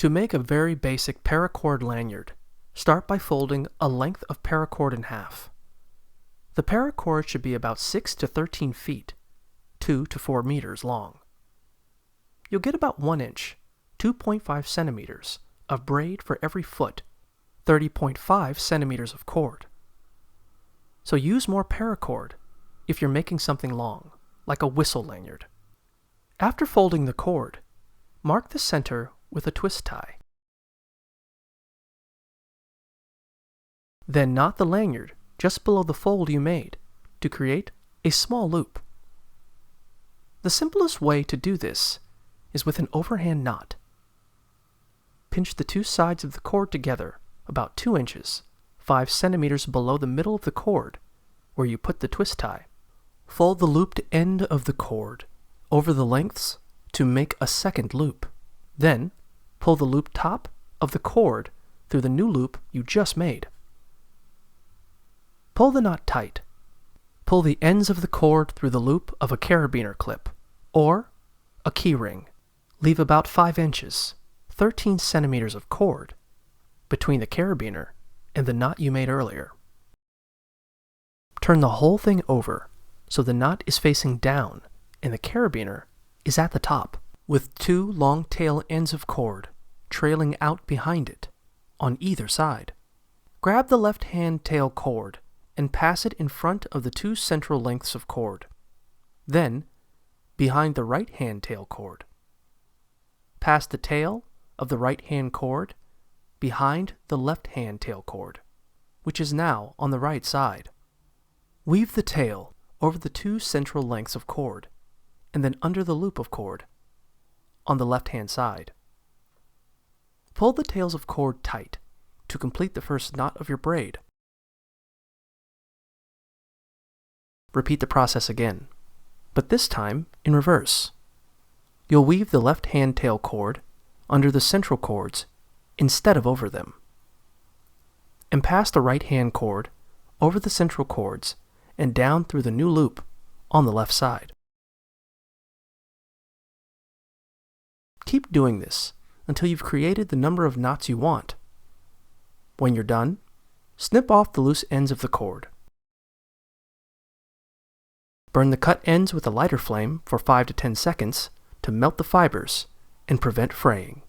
To make a very basic paracord lanyard, start by folding a length of paracord in half. The paracord should be about 6 to 13 feet, 2 to 4 meters long. You'll get about 1 inch, 2.5 centimeters, of braid for every foot, 30.5 centimeters of cord. So use more paracord if you're making something long, like a whistle lanyard. After folding the cord, mark the center with a twist tie. Then knot the lanyard just below the fold you made to create a small loop. The simplest way to do this is with an overhand knot. Pinch the two sides of the cord together about 2 inches, 5 centimeters below the middle of the cord where you put the twist tie. Fold the looped end of the cord over the lengths to make a second loop. Then pull the loop top of the cord through the new loop you just made. Pull the knot tight. Pull the ends of the cord through the loop of a carabiner clip or a key ring. Leave about 5 inches, 13 centimeters of cord between the carabiner and the knot you made earlier. Turn the whole thing over so the knot is facing down and the carabiner is at the top, with 2 long tail ends of cord trailing out behind it on either side. Grab the left hand tail cord and pass it in front of the 2 central lengths of cord, then behind the right hand tail cord. Pass the tail of the right hand cord behind the left hand tail cord, which is now on the right side. Weave the tail over the 2 central lengths of cord and then under the loop of cord on the left hand side. Pull the tails of cord tight to complete the first knot of your braid. Repeat the process again, but this time in reverse. You'll weave the left hand tail cord under the central cords instead of over them, and pass the right hand cord over the central cords and down through the new loop on the left side. Keep doing this until you've created the number of knots you want. When you're done, snip off the loose ends of the cord. Burn the cut ends with a lighter flame for 5 to 10 seconds to melt the fibers and prevent fraying.